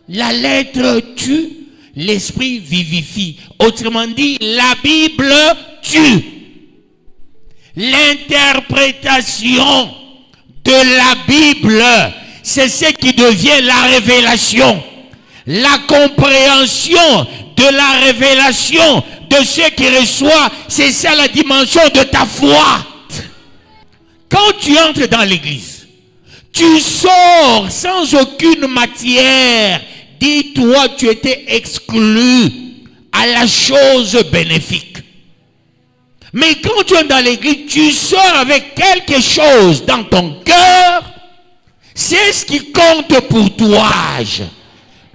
La lettre tue, l'esprit vivifie. Autrement dit, la Bible tue. L'interprétation de la Bible, c'est ce qui devient la révélation. La compréhension de la révélation de ce qui reçoit, c'est ça la dimension de ta foi. Quand tu entres dans l'église, tu sors sans aucune matière. Dis-toi, tu étais exclu à la chose bénéfique. Mais quand tu es dans l'église, tu sors avec quelque chose dans ton cœur. C'est ce qui compte pour toi.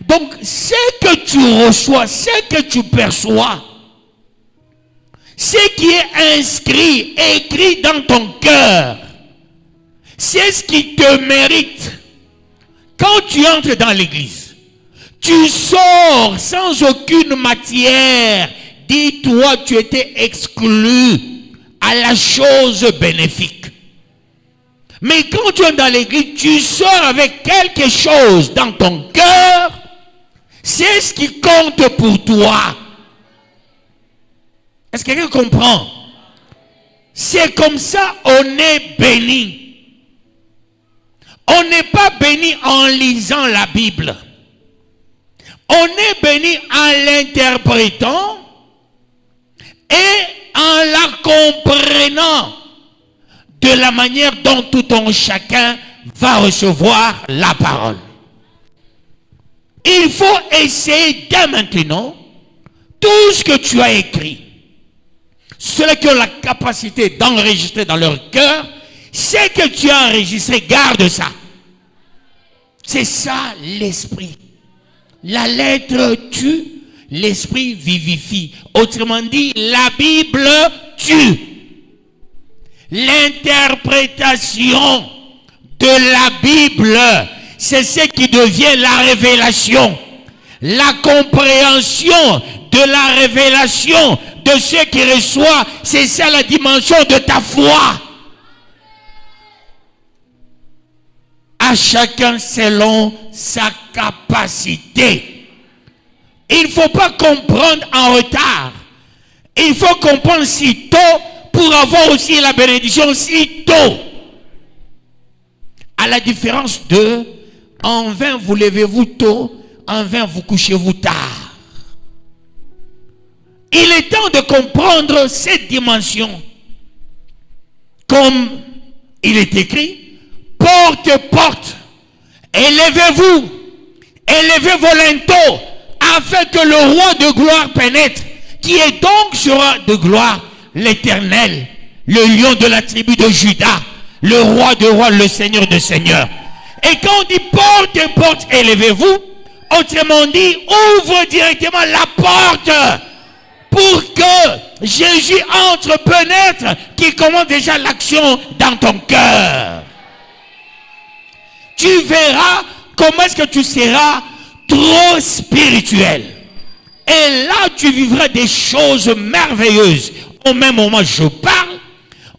Donc, ce que tu reçois, ce que tu perçois, ce qui est inscrit, écrit dans ton cœur, c'est ce qui te mérite. Quand tu entres dans l'église, tu sors sans aucune matière. Dis-toi, tu étais exclu à la chose bénéfique. Mais quand tu es dans l'église, tu sors avec quelque chose dans ton cœur. C'est ce qui compte pour toi. Est-ce que quelqu'un comprend? C'est comme ça on est béni. On n'est pas béni en lisant la Bible. On est béni en l'interprétant et en la comprenant de la manière dont tout un chacun va recevoir la parole. Il faut essayer dès maintenant tout ce que tu as écrit. Ceux qui ont la capacité d'enregistrer dans leur cœur, ce que tu as enregistré, garde ça. C'est ça l'esprit. La lettre tue, l'esprit vivifie. Autrement dit, la Bible tue. L'interprétation de la Bible, c'est ce qui devient la révélation. La compréhension de la révélation de ce qui reçoit, c'est ça la dimension de ta foi. À chacun selon sa capacité. Il ne faut pas comprendre en retard. Il faut comprendre si tôt pour avoir aussi la bénédiction si tôt. À la différence de en vain vous levez-vous tôt, en vain vous couchez-vous tard. Il est temps de comprendre cette dimension. Comme il est écrit, porte, porte, élevez-vous, élevez vos linteaux, afin que le roi de gloire pénètre, qui est donc ce roi de gloire, l'Éternel, le lion de la tribu de Juda, le roi de rois, le Seigneur de seigneurs. Et quand on dit porte, porte, élevez-vous, autrement dit, ouvre directement la porte pour que Jésus entre, pénètre, qui commence déjà l'action dans ton cœur. Tu verras comment est-ce que tu seras trop spirituel. Et là, tu vivras des choses merveilleuses. Au même moment, je parle.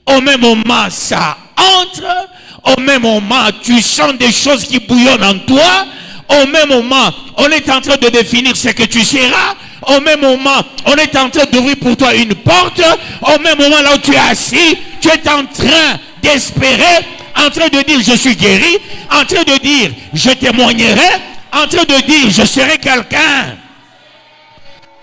Au même moment, ça entre. Au même moment, tu sens des choses qui bouillonnent en toi. Au même moment, on est en train de définir ce que tu seras. Au même moment, on est en train d'ouvrir pour toi une porte. Au même moment, là où tu es assis, tu es en train d'espérer, en train de dire je suis guéri, en train de dire je témoignerai, en train de dire je serai quelqu'un.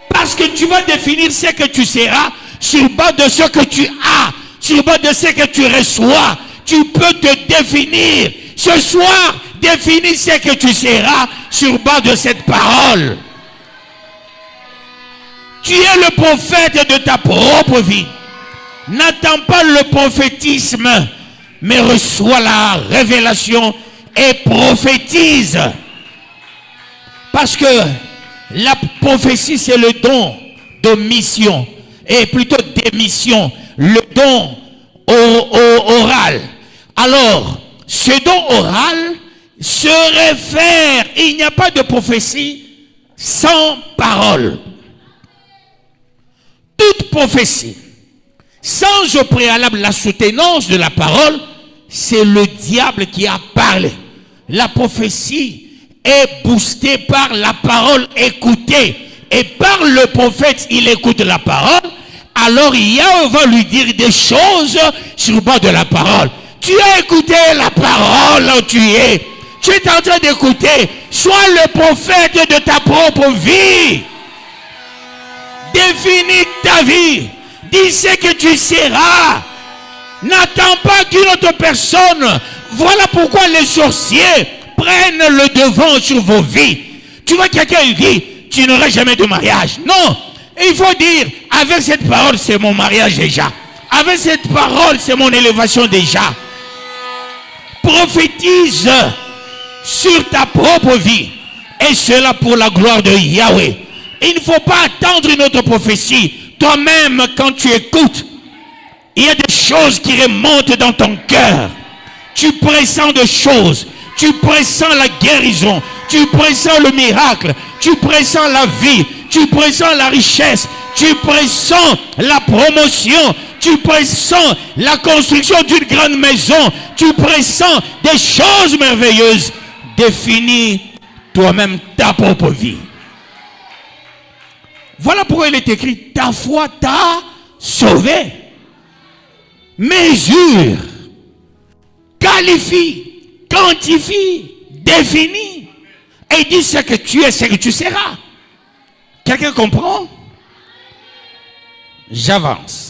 Parce que tu vas définir ce que tu seras sur base de ce que tu as, sur base de ce que tu reçois. Tu peux te définir. Ce soir, définis ce que tu seras sur base de cette parole. Tu es le prophète de ta propre vie. N'attends pas le prophétisme, mais reçois la révélation et prophétise. Parce que la prophétie, c'est le don de mission, et plutôt d'émission, le don oral. Alors, ce don oral se réfère, il n'y a pas de prophétie sans parole. Toute prophétie, sans au préalable la soutenance de la parole, c'est le diable qui a parlé. La prophétie est boosté par la parole écoutée. Et par le prophète, il écoute la parole. Alors Yahweh va lui dire des choses sur le bas de la parole. Tu as écouté la parole là où tu es. Tu es en train d'écouter. Sois le prophète de ta propre vie. Définis ta vie. Dis ce que tu seras. N'attends pas qu'une autre personne. Voilà pourquoi les sorciers prennent le devant sur vos vies. Tu vois quelqu'un dit, tu n'auras jamais de mariage. Non, il faut dire, avec cette parole, c'est mon mariage déjà. Avec cette parole, c'est mon élévation déjà. Prophétise sur ta propre vie. Et cela pour la gloire de Yahweh. Il ne faut pas attendre une autre prophétie. Toi-même, quand tu écoutes, il y a des choses qui remontent dans ton cœur. Tu pressens des choses. Tu pressens la guérison. Tu pressens le miracle. Tu pressens la vie. Tu pressens la richesse. Tu pressens la promotion. Tu pressens la construction d'une grande maison. Tu pressens des choses merveilleuses. Définis toi-même ta propre vie. Voilà pourquoi il est écrit, ta foi t'a sauvé. Mesure, qualifie, quantifie, définis. Et dis ce que tu es, ce que tu seras. Quelqu'un comprend? J'avance.